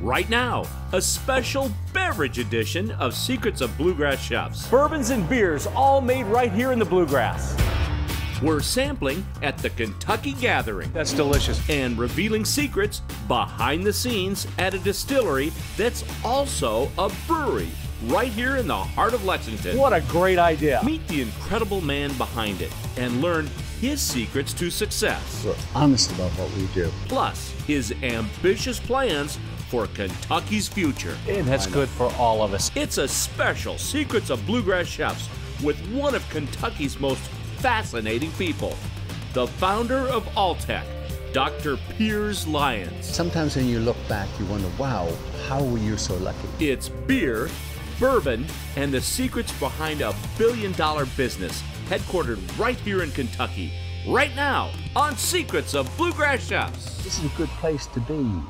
right now. A special beverage edition of Secrets of Bluegrass Chefs. Bourbons and beers, all made right here in the Bluegrass. We're sampling at the Kentucky Gathering. That's delicious. And revealing secrets behind the scenes at a distillery that's also a brewery right here in the heart of Lexington. What a great idea. Meet the incredible man behind it and learn his secrets to success. We're honest about what we do. Plus, his ambitious plans for Kentucky's future. And that's good for all of us. It's a special Secrets of Bluegrass Chefs with one of Kentucky's most fascinating people, the founder of Alltech, Dr. Piers Lyons. Sometimes when you look back, you wonder, wow, how were you so lucky? It's beer, bourbon, and the secrets behind a billion-dollar business headquartered right here in Kentucky, right now on Secrets of Bluegrass Chefs. This is a good place to be.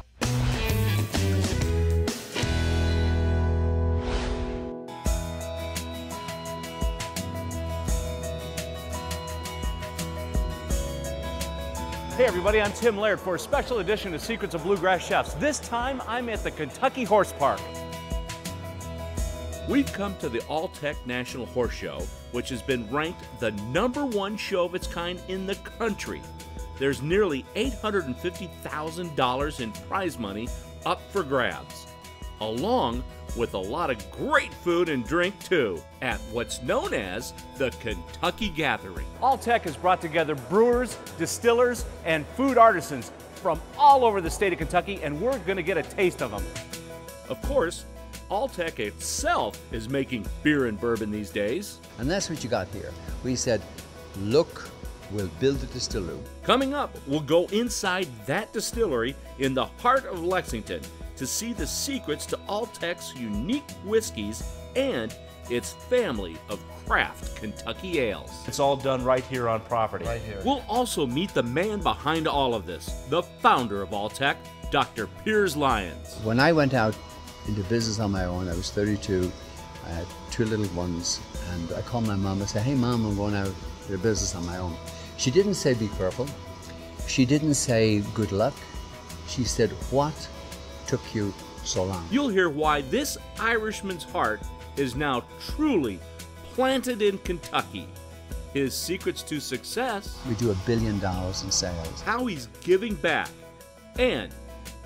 Hey everybody, I'm Tim Laird for a special edition of Secrets of Bluegrass Chefs. This time I'm at the Kentucky Horse Park. We've come to the Alltech National Horse Show, which has been ranked the #1 show of its kind in the country. There's nearly $850,000 in prize money up for grabs, along with a lot of great food and drink too, at what's known as the Kentucky Gathering. Alltech has brought together brewers, distillers, and food artisans from all over the state of Kentucky, and we're going to get a taste of them. Of course, Alltech itself is making beer and bourbon these days. And that's what you got here. We said, look, we'll build a distillery. Coming up, we'll go inside that distillery in the heart of Lexington to see the secrets to Alltech's unique whiskeys and its family of craft Kentucky ales. It's all done right here on property. Right here. We'll also meet the man behind all of this, the founder of Alltech, Dr. Piers Lyons. When I went out into business on my own, I was 32, I had 2 little ones, and I called my mom and said, hey mom, I'm going out into business on my own. She didn't say be careful. She didn't say good luck. She said, what took you so long? You'll hear why this Irishman's heart is now truly planted in Kentucky, his secrets to success, We do $1 billion in sales. how he's giving back, and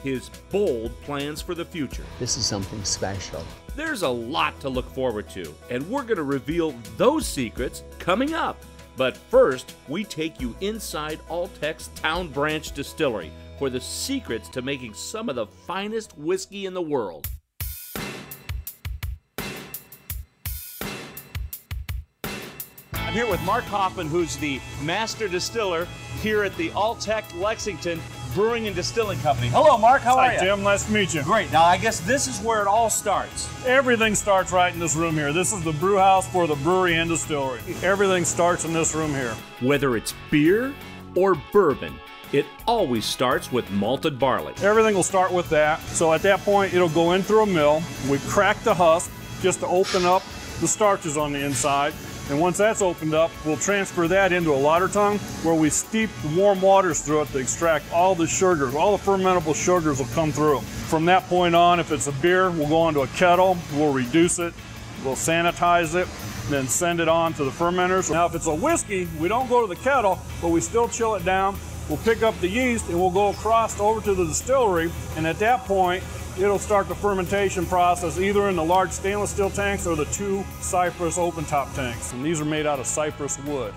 his bold plans for the future. This is something special. There's a lot to look forward to, and we're going to reveal those secrets coming up. But first, we take you inside Alltech's Town Branch Distillery for the secrets to making some of the finest whiskey in the world. I'm here with Mark Hoffman, who's the master distiller here at the Alltech Lexington Brewing and Distilling Company. Hello, Mark. How are Hi, you? Tim. Nice to meet you. Great. Now, I guess this is where it all starts. Everything starts right in this room here. This is the brew house for the brewery and distillery. Everything starts in this room here. Whether it's beer or bourbon, it always starts with malted barley. Everything will start with that. So at that point, it'll go in through a mill. We crack the husk just to open up the starches on the inside. And once that's opened up, we'll transfer that into a lauter tongue where we steep warm waters through it to extract all the sugars. All the fermentable sugars will come through. From that point on, if it's a beer, we'll go onto a kettle, we'll reduce it, we'll sanitize it, then send it on to the fermenters. Now, if it's a whiskey, we don't go to the kettle, but we still chill it down. We'll pick up the yeast and we'll go across over to the distillery, and at that point, it'll start the fermentation process either in the large stainless steel tanks or the 2 cypress open top tanks. And these are made out of cypress wood.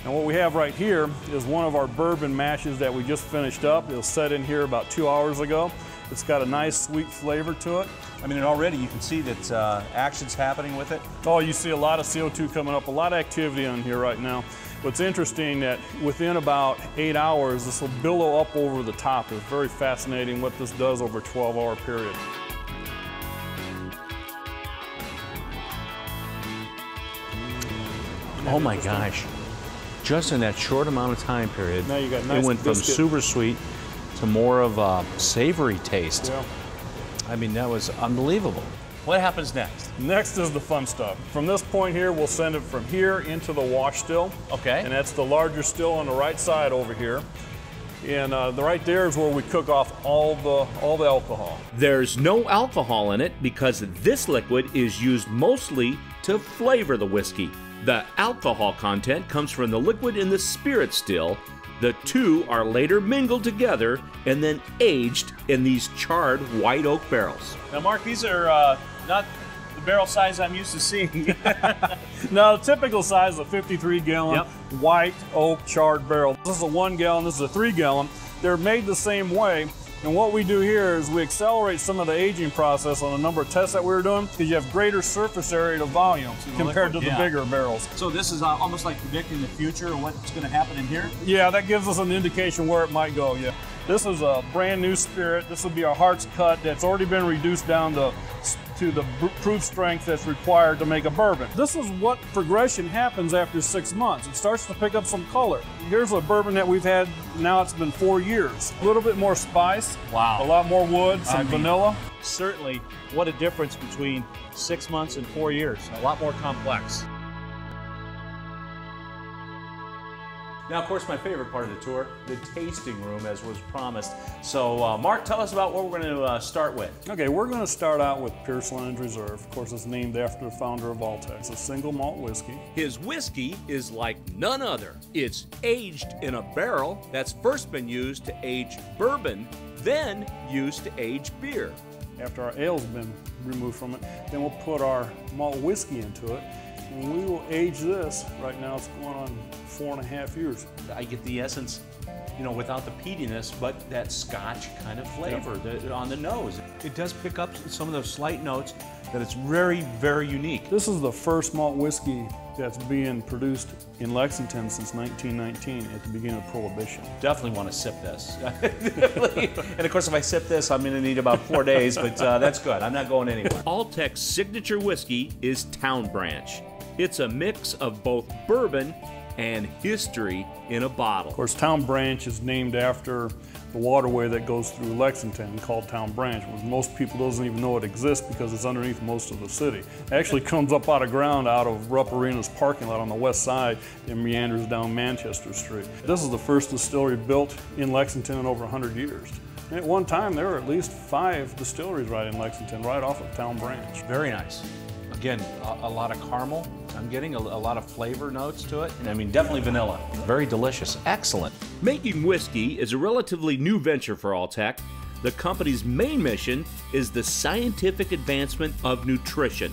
And what we have right here is one of our bourbon mashes that we just finished up. It was set in here about 2 hours ago. It's got a nice sweet flavor to it. I mean, and already you can see that action's happening with it. Oh, you see a lot of CO2 coming up, a lot of activity on here right now. What's interesting that within about 8 hours, this will billow up over the top. It's very fascinating what this does over a 12-hour period. Oh my gosh. Just in that short amount of time period, Now you got nice it went biscuit. from super sweet to more of a savory taste. Yeah. I mean, that was unbelievable. What happens next? Next is the fun stuff. From this point here, we'll send it from here into the wash still. Okay. And that's the larger still on the right side over here. And right there is where we cook off all the alcohol. There's no alcohol in it because this liquid is used mostly to flavor the whiskey. The alcohol content comes from the liquid in the spirit still. The two are later mingled together and then aged in these charred white oak barrels. Now, Mark, these are not the barrel size I'm used to seeing. Now, the typical size is a 53-gallon white oak charred barrel. This is a 1 gallon, this is a 3 gallon. They're made the same way. And what we do here is we accelerate some of the aging process on a number of tests that we were doing because you have greater surface area to volume compared to the bigger barrels. So this is almost like predicting the future of what's going to happen in here? Yeah, that gives us an indication where it might go, yeah. This is a brand new spirit. This will be our Heart's Cut that's already been reduced down to the proof strength that's required to make a bourbon. This is what progression happens after 6 months. It starts to pick up some color. Here's a bourbon that we've had, now it's been 4 years. A little bit more spice, wow, a lot more wood, some vanilla. Certainly, what a difference between 6 months and 4 years. A lot more complex. Now, of course, my favorite part of the tour, the tasting room, as was promised. So, Mark, tell us about what we're going to start with. Okay, we're going to start out with Pierce Lyons Reserve. Of course, it's named after the founder of Alltech. It's a single malt whiskey. His whiskey is like none other. It's aged in a barrel that's first been used to age bourbon, then used to age beer. After our ale's been removed from it, then we'll put our malt whiskey into it. And we will age this. Right now it's going on 4.5 years. I get the essence, you know, without the peatiness, but that Scotch kind of flavor on the nose. It does pick up some of those slight notes that it's very, very unique. This is the first malt whiskey that's being produced in Lexington since 1919 at the beginning of Prohibition. Definitely want to sip this. And of course, if I sip this, I'm going to need about 4 days, but that's good. I'm not going anywhere. Alltech's signature whiskey is Town Branch. It's a mix of both bourbon and history in a bottle. Of course, Town Branch is named after the waterway that goes through Lexington called Town Branch, which most people doesn't even know it exists because it's underneath most of the city. It actually comes up out of ground out of Rupp Arena's parking lot on the west side and meanders down Manchester Street. This is the first distillery built in Lexington in over 100 years. And at one time, there were at least 5 distilleries right in Lexington, right off of Town Branch. Very nice. Again, a lot of caramel. I'm getting a lot of flavor notes to it. And I mean, definitely vanilla. Very delicious. Excellent. Making whiskey is a relatively new venture for Alltech. The company's main mission is the scientific advancement of nutrition.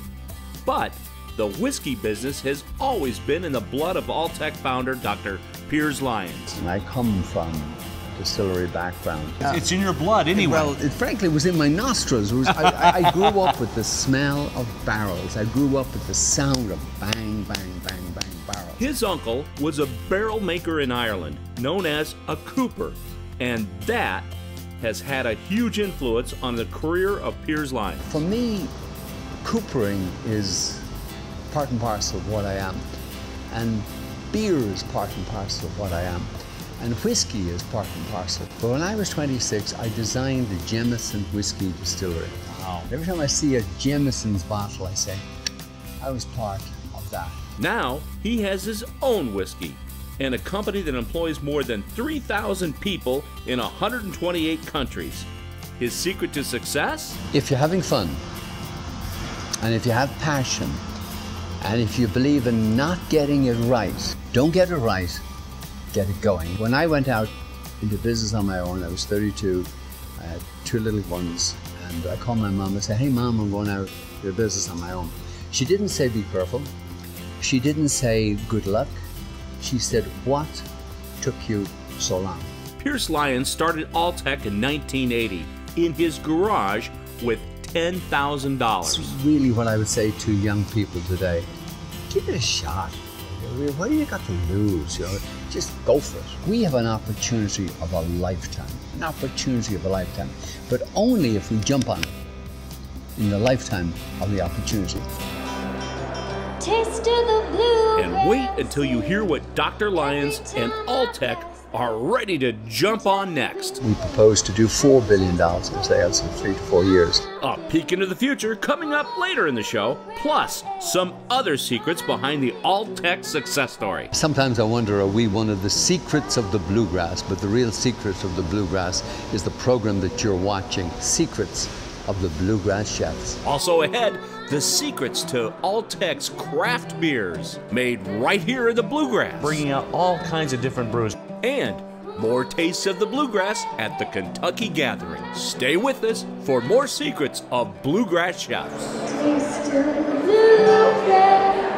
But the whiskey business has always been in the blood of Alltech founder Dr. Piers Lyons. And I come from distillery background. It's in your blood anyway. Well, it frankly was in my nostrils. I grew up with the smell of barrels. I grew up with the sound of bang, bang, bang, bang barrels. His uncle was a barrel maker in Ireland, known as a cooper, and that has had a huge influence on the career of Piers Lyons. For me, coopering is part and parcel of what I am, and beer is part and parcel of what I am. And whiskey is part and parcel. But when I was 26, I designed the Jameson Whiskey Distillery. Wow. Every time I see a Jameson's bottle, I say, I was part of that. Now, he has his own whiskey and a company that employs more than 3,000 people in 128 countries. His secret to success? If you're having fun, and if you have passion, and if you believe in not getting it right, don't get it right, get it going. When I went out into business on my own, I was 32, I had 2 little ones, and I called my mom and said, hey mom, I'm going out into business on my own. She didn't say be careful, she didn't say good luck, she said what took you so long? Piers Lyons started Alltech in 1980 in his garage with $10,000. This is really what I would say to young people today. Give it a shot. What do you got to lose? You know, just go for it. We have an opportunity of a lifetime, but only if we jump on it in the lifetime of the opportunity. Taste of the blue. And wait until you hear what Dr. Lyons and Alltech are ready to jump on next. We propose to do $4 billion in sales in 3 to 4 years. A peek into the future coming up later in the show, plus some other secrets behind the Alltech success story. Sometimes I wonder, are we one of the secrets of the bluegrass? But the real secret of the bluegrass is the program that you're watching, Secrets of the Bluegrass Chefs. Also ahead, the secrets to Alltech's craft beers, made right here in the bluegrass. Bringing out all kinds of different brews. And more tastes of the bluegrass at the Kentucky Gathering. Stay with us for more secrets of Bluegrass Chefs. Taste of the bluegrass.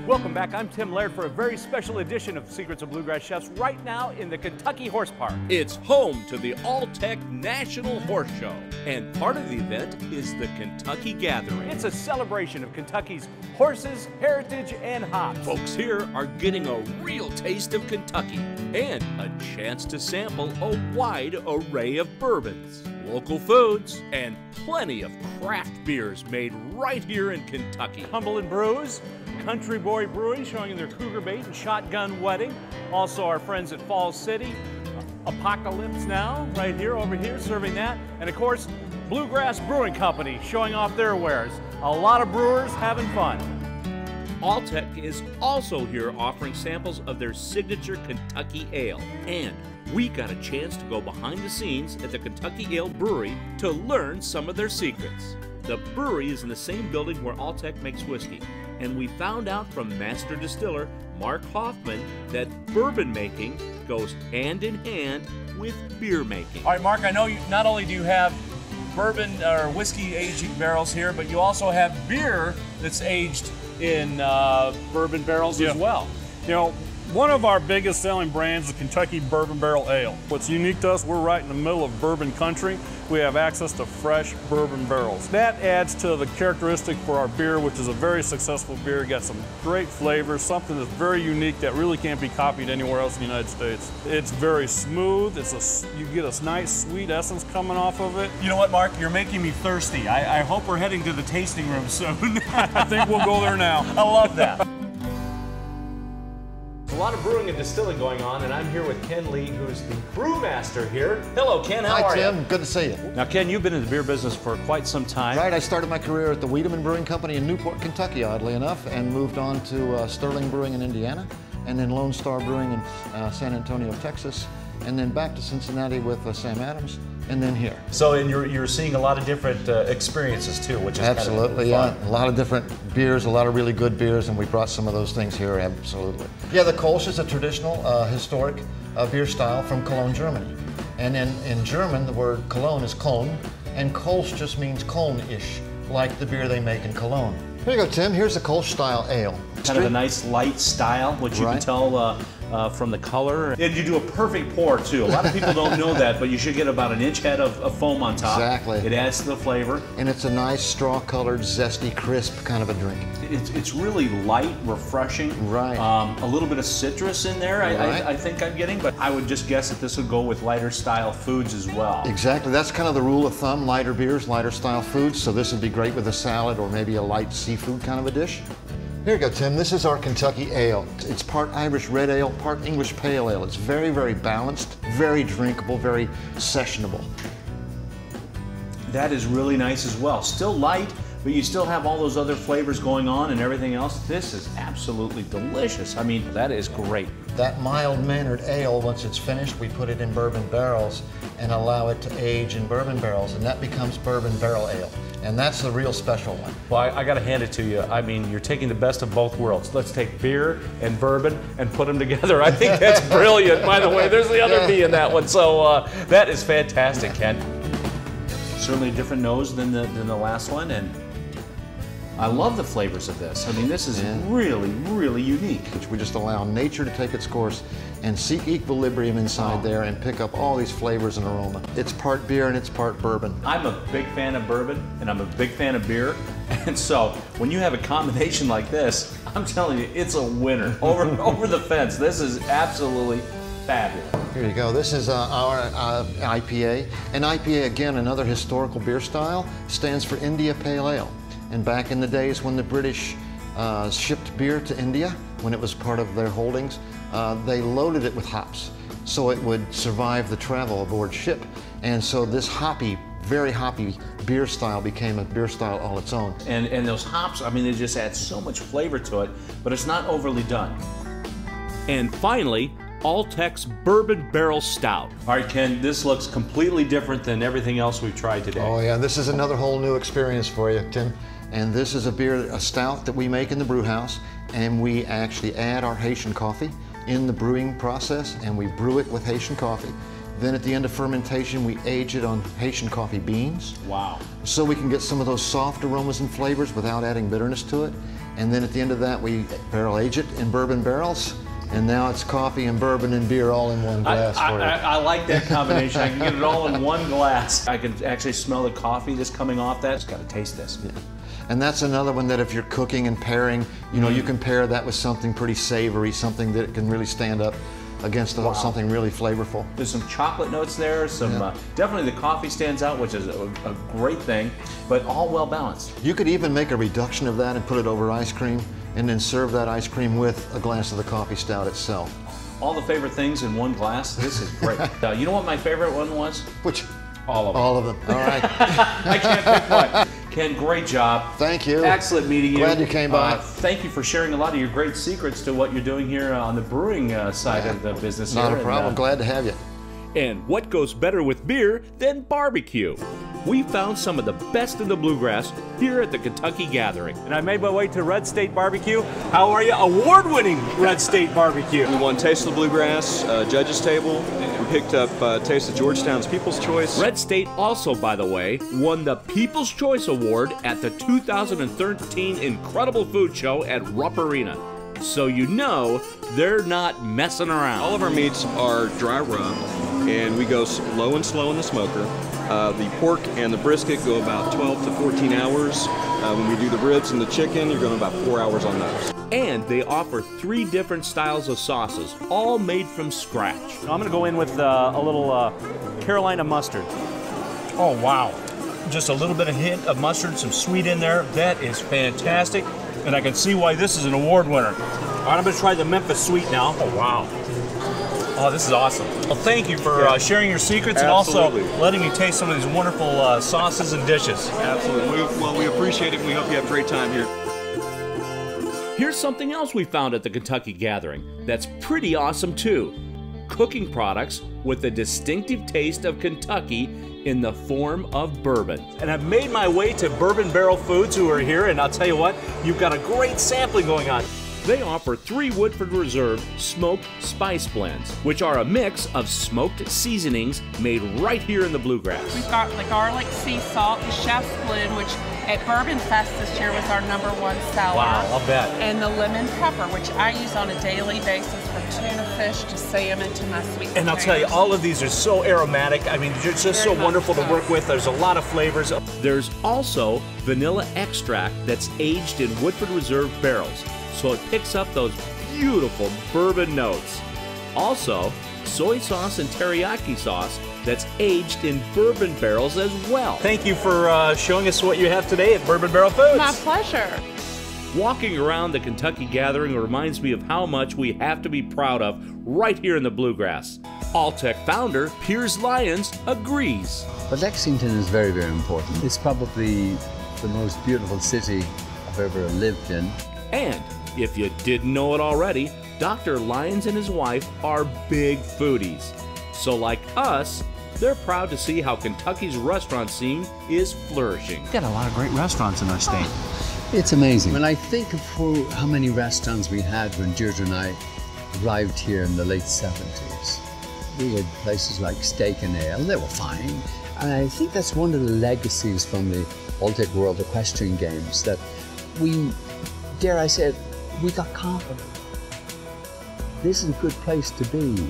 Welcome back. I'm Tim Laird for a very special edition of Secrets of Bluegrass Chefs right now in the Kentucky Horse Park. It's home to the Alltech National Horse Show, and part of the event is the Kentucky Gathering. It's a celebration of Kentucky's horses, heritage, and hops. Folks here are getting a real taste of Kentucky and a chance to sample a wide array of bourbons, local foods, and plenty of craft beers made right here in Kentucky. Cumberland Brews, Country Boy Brewing showing their Cougar Bait and Shotgun Wedding. Also our friends at Falls City, Apocalypse Now, right here, over here, serving that. And of course, Bluegrass Brewing Company showing off their wares. A lot of brewers having fun. Alltech is also here offering samples of their signature Kentucky Ale. And we got a chance to go behind the scenes at the Kentucky Ale Brewery to learn some of their secrets. The brewery is in the same building where Alltech makes whiskey, and we found out from master distiller Mark Hoffman that bourbon making goes hand in hand with beer making. All right, Mark, I know not only do you have bourbon or whiskey aging barrels here, but you also have beer that's aged in bourbon barrels as well. You know, one of our biggest selling brands is Kentucky Bourbon Barrel Ale. What's unique to us, we're right in the middle of bourbon country. We have access to fresh bourbon barrels. That adds to the characteristic for our beer, which is a very successful beer. Got some great flavors, something that's very unique that really can't be copied anywhere else in the United States. It's very smooth. You get a nice sweet essence coming off of it. You know what, Mark? You're making me thirsty. I hope we're heading to the tasting room soon. I think we'll go there now. I love that. A lot of brewing and distilling going on, and I'm here with Ken Lee, who's the brewmaster here. Hello, Ken. How are you? Hi, Tim. Good to see you. Now, Ken, you've been in the beer business for quite some time. Right. I started my career at the Wiedemann Brewing Company in Newport, Kentucky, oddly enough, and moved on to Sterling Brewing in Indiana, and then Lone Star Brewing in San Antonio, Texas, and then back to Cincinnati with Sam Adams, and then here. So, and you're seeing a lot of different experiences too, which is absolutely, kind of fun. Yeah. A lot of different beers, a lot of really good beers, and we brought some of those things here. Absolutely. Yeah, the Kolsch is a traditional, historic beer style from Cologne, Germany, and in German the word Cologne is Köln, and Kolsch just means Köln-ish, like the beer they make in Cologne. Here you go, Tim. Here's the Kolsch style ale. Kind of a nice light style, which you can tell from the color. And you do a perfect pour too. A lot of people don't know that, but you should get about an inch head of foam on top. Exactly. It adds to the flavor. And it's a nice straw-colored, zesty, crisp kind of a drink. It's really light, refreshing. Right. A little bit of citrus in there, I think I'm getting, but I would just guess that this would go with lighter style foods as well. Exactly. That's kind of the rule of thumb, lighter beers, lighter style foods. So this would be great with a salad or maybe a light seafood kind of a dish. Here you go, Tim. This is our Kentucky Ale. It's part Irish Red Ale, part English Pale Ale. It's very, very balanced, very drinkable, very sessionable. That is really nice as well. Still light, but you still have all those other flavors going on and everything else. This is absolutely delicious. I mean, that is great. That mild-mannered ale, once it's finished, we put it in bourbon barrels and allow it to age in bourbon barrels, and that becomes bourbon barrel ale. And that's the real special one. Well, I got to hand it to you. I mean, you're taking the best of both worlds. Let's take beer and bourbon and put them together. I think that's brilliant, by the way. There's the other B in that one. So that is fantastic, Ken. Certainly a different nose than the last one, and I love the flavors of this. I mean, this is really, really unique. We just allow nature to take its course and seek equilibrium inside there and pick up all these flavors and aroma. It's part beer and it's part bourbon. I'm a big fan of bourbon and I'm a big fan of beer. And so when you have a combination like this, I'm telling you, it's a winner. Over the fence. This is absolutely fabulous. Here you go. This is our IPA. And IPA, again, another historical beer style, stands for India Pale Ale. And back in the days when the British shipped beer to India when it was part of their holdings. They loaded it with hops so it would survive the travel aboard ship. And so this hoppy, very hoppy beer style became a beer style all its own. And those hops, I mean, they just add so much flavor to it, but it's not overly done. And finally, Alltech's Bourbon Barrel Stout. All right, Ken, this looks completely different than everything else we've tried today. Oh yeah, this is another whole new experience for you, Tim. And this is a beer, a stout that we make in the brew house, and we actually add our Haitian coffee in the brewing process, and we brew it with Haitian coffee. Then at the end of fermentation, we age it on Haitian coffee beans. Wow. So we can get some of those soft aromas and flavors without adding bitterness to it. And then at the end of that, we barrel age it in bourbon barrels. And now it's coffee and bourbon and beer all in one glass for you. I like that combination. I can get it all in one glass. I can actually smell the coffee that's coming off that. Just gotta taste this. Yeah. And that's another one that if you're cooking and pairing, you know, you can pair that with something pretty savory, something that can really stand up against something really flavorful. There's some chocolate notes there, definitely the coffee stands out, which is a great thing, but all well balanced. You could even make a reduction of that and put it over ice cream, and then serve that ice cream with a glass of the coffee stout itself. All the favorite things in one glass. This is great. You know what my favorite one was? Which? All of them. All of them. All right. I can't pick one. Ken, great job. Thank you. Excellent meeting you. Glad you came by. Thank you for sharing a lot of your great secrets to what you're doing here on the brewing side of the business. Not here. a problem. Glad to have you. And what goes better with beer than barbecue? We found some of the best in the bluegrass here at the Kentucky Gathering. And I made my way to Red State Barbecue. How are you? Award-winning Red State Barbecue. We won Taste of the Bluegrass, Judges Table. We picked up Taste of Georgetown's People's Choice. Red State also, by the way, won the People's Choice Award at the 2013 Incredible Food Show at Rupp Arena. So you know they're not messing around. All of our meats are dry rubbed, and we go low and slow in the smoker. The pork and the brisket go about 12 to 14 hours. When we do the ribs and the chicken, you're going about 4 hours on those. And they offer 3 different styles of sauces, all made from scratch. I'm going to go in with a little Carolina mustard. Oh, wow. Just a little bit of hint of mustard, some sweet in there. That is fantastic. And I can see why this is an award winner. All right, I'm going to try the Memphis Sweet now. Oh, wow. Oh, this is awesome. Well, thank you for sharing your secrets and also letting me taste some of these wonderful sauces and dishes. Absolutely. We appreciate it, and we hope you have a great time here. Here's something else we found at the Kentucky Gathering that's pretty awesome too. Cooking products with a distinctive taste of Kentucky in the form of bourbon. And I've made my way to Bourbon Barrel Foods, who are here, and I'll tell you what, you've got a great sampling going on. They offer 3 Woodford Reserve smoked spice blends, which are a mix of smoked seasonings made right here in the bluegrass. We've got the garlic sea salt, the chef's blend, which at Bourbon Fest this year was our #1 seller. Wow, I'll bet. And the lemon pepper, which I use on a daily basis from tuna fish to salmon to my sweet potatoes. And I'll tell you, all of these are so aromatic. I mean, they're just so wonderful to work with. There's a lot of flavors. There's also vanilla extract that's aged in Woodford Reserve barrels, so it picks up those beautiful bourbon notes. Also, soy sauce and teriyaki sauce that's aged in bourbon barrels as well. Thank you for showing us what you have today at Bourbon Barrel Foods. My pleasure. Walking around the Kentucky Gathering reminds me of how much we have to be proud of right here in the bluegrass. Alltech founder Piers Lyons agrees. But Lexington is very, very important. It's probably the most beautiful city I've ever lived in. And if you didn't know it already, Dr. Lyons and his wife are big foodies. So like us, they're proud to see how Kentucky's restaurant scene is flourishing. We've got a lot of great restaurants in our state. It's amazing. When I think of how many restaurants we had when Deirdre and I arrived here in the late 70s, we had places like Steak and Ale, they were fine. And I think that's one of the legacies from the Alltech World Equestrian Games, that we, dare I say it, we got confident. This is a good place to be.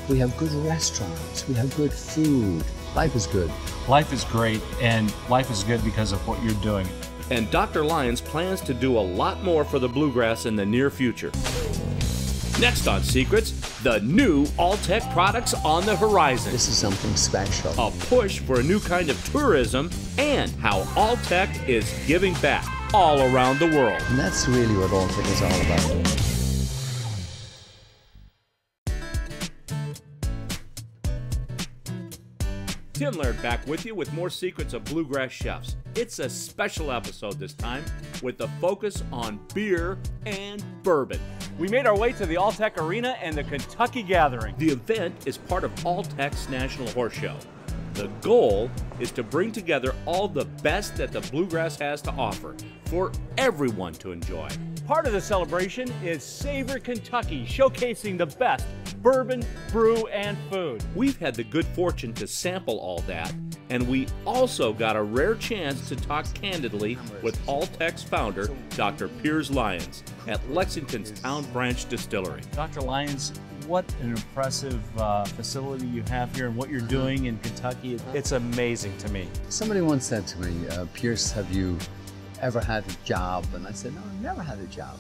We have good restaurants, we have good food. Life is good. Life is great, and life is good because of what you're doing. And Dr. Lyons plans to do a lot more for the bluegrass in the near future. Next on Secrets, the new Alltech products on the horizon. This is something special. A push for a new kind of tourism and how Alltech is giving back. all around the world. And that's really what Alltech is all about. Tim Laird back with you with more secrets of bluegrass chefs. It's a special episode this time with a focus on beer and bourbon. We made our way to the Alltech Arena and the Kentucky Gathering. The event is part of Alltech's National Horse Show. The goal is to bring together all the best that the bluegrass has to offer for everyone to enjoy. Part of the celebration is Savor Kentucky, showcasing the best bourbon, brew, and food. We've had the good fortune to sample all that, and we also got a rare chance to talk candidly with Alltech's founder, Dr. Piers Lyons, at Lexington's Town Branch Distillery. Dr. Lyons, what an impressive facility you have here and what you're doing in Kentucky. It's amazing to me. Somebody once said to me, Piers, have you ever had a job? And I said, no, I've never had a job.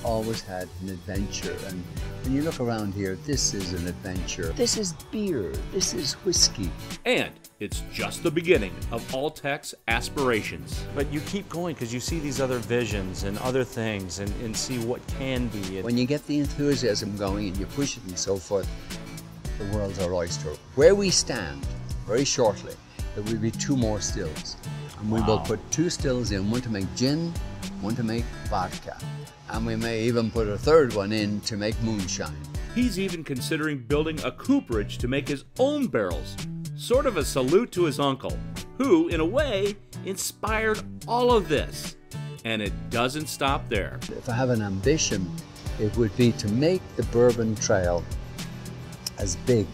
Always had an adventure. And when you look around here, this is an adventure. This is beer. This is whiskey. And it's just the beginning of Alltech's aspirations. But you keep going because you see these other visions and other things and see what can be. When you get the enthusiasm going and you push it and so forth, the world's our oyster. Where we stand, very shortly, there will be 2 more stills. And we will put 2 stills in, one to make gin, one to make vodka. And we may even put a 3rd one in to make moonshine. He's even considering building a cooperage to make his own barrels. Sort of a salute to his uncle, who, in a way, inspired all of this. And it doesn't stop there. If I have an ambition, it would be to make the Bourbon Trail as big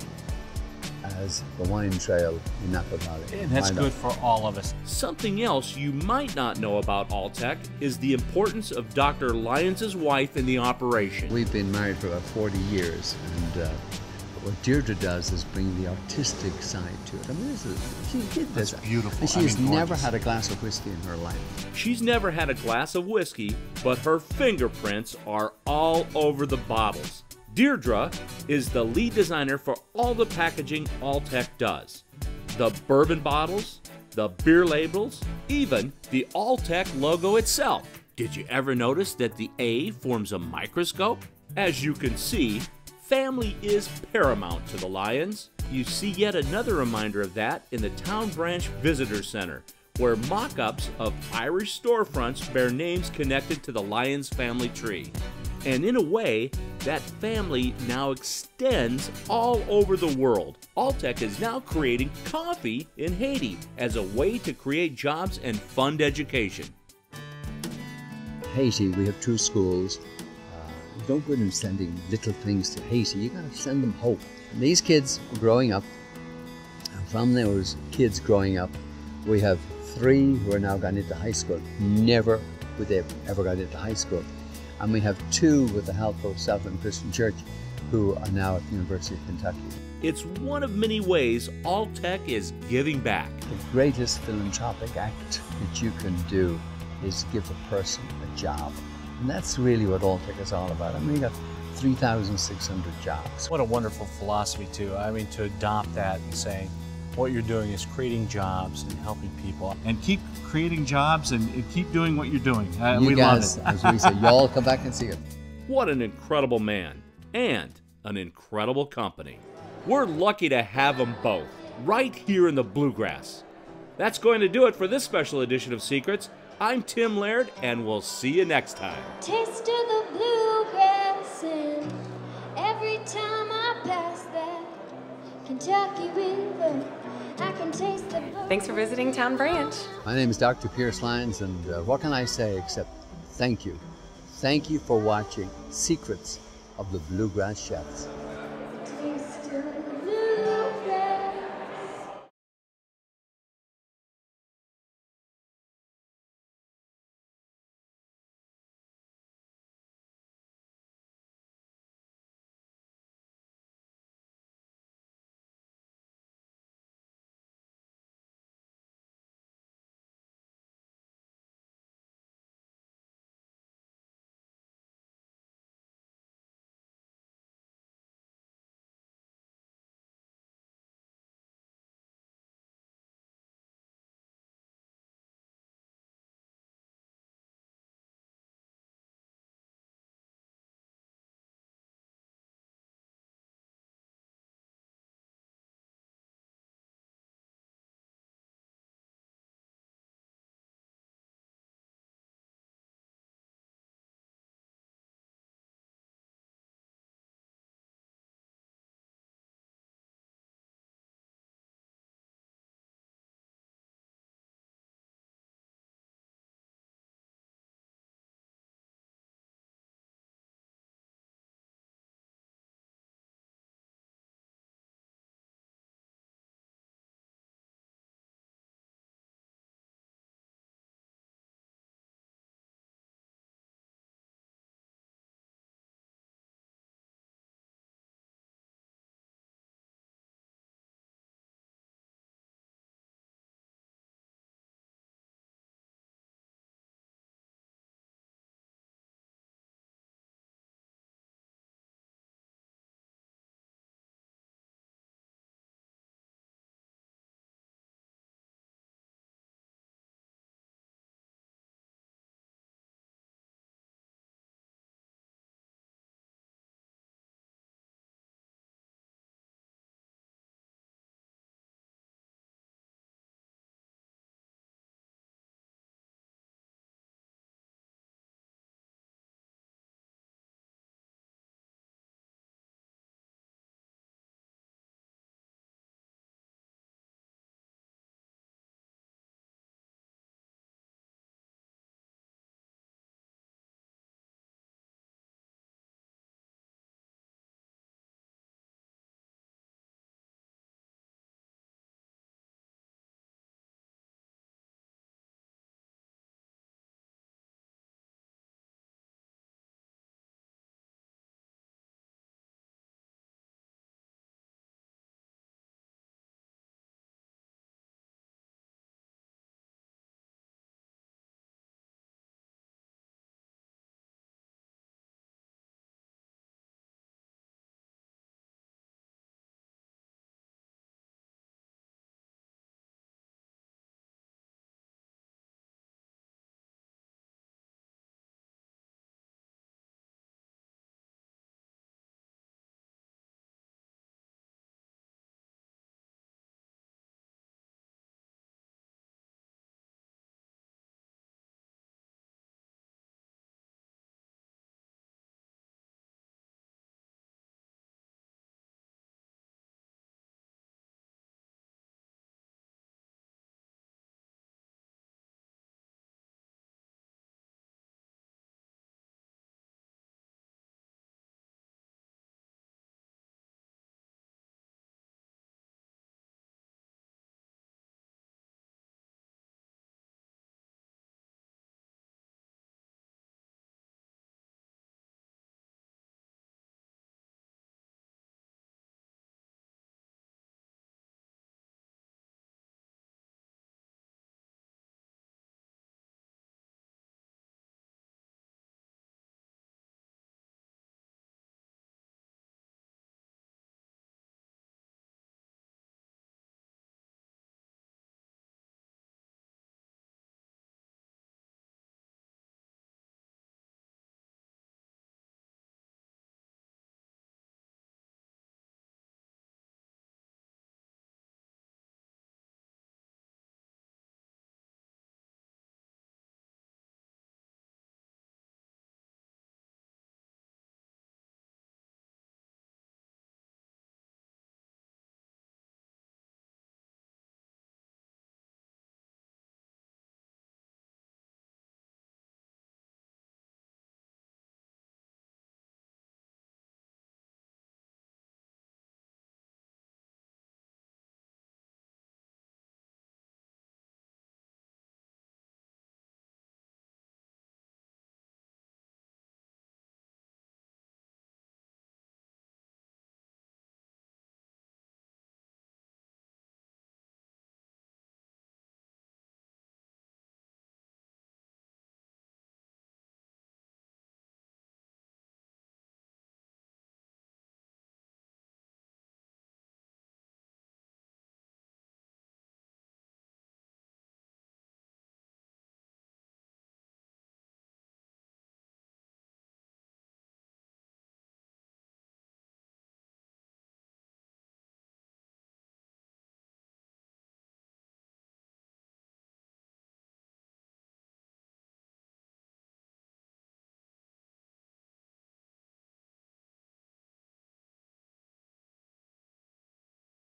as the wine trail in Napa Valley. And that's good for all of us. Something else you might not know about Alltech is the importance of Dr. Lyons' wife in the operation. We've been married for about 40 years, and what Deirdre does is bring the artistic side to it. I mean, she did this. That's beautiful. And she has never had a glass of whiskey in her life. She's never had a glass of whiskey, but her fingerprints are all over the bottles. Deirdre is the lead designer for all the packaging Alltech does. The bourbon bottles, the beer labels, even the Alltech logo itself. Did you ever notice that the A forms a microscope? As you can see, family is paramount to the Lyons. You see yet another reminder of that in the Town Branch Visitor Center, where mock-ups of Irish storefronts bear names connected to the Lyons family tree. And in a way, that family now extends all over the world. Alltech is now creating coffee in Haiti as a way to create jobs and fund education. Haiti, we have 2 schools. You don't go in sending little things to Haiti. You got to send them hope. And these kids are growing up, and from those kids growing up, we have 3 who are now gone into high school. Never would they have ever got into high school. And we have 2 with the help of Southland Christian Church who are now at the University of Kentucky. It's one of many ways Alltech is giving back. The greatest philanthropic act that you can do is give a person a job. And that's really what Alltech is all about. I mean, we got 3,600 jobs. What a wonderful philosophy, too. I mean, to adopt that and saying, what you're doing is creating jobs and helping people. And keep creating jobs and keep doing what you're doing. You we guys, love it. as we say, y'all come back and see it. What an incredible man and an incredible company. We're lucky to have them both right here in the Bluegrass. That's going to do it for this special edition of Secrets. I'm Tim Laird, and we'll see you next time. Taste of the bluegrass, and every time I pass that Kentucky river, I can taste the bluegrass. Thanks for visiting Town Branch. My name is Dr. Piers Lyons, and what can I say except thank you. Thank you for watching Secrets of the Bluegrass Chefs.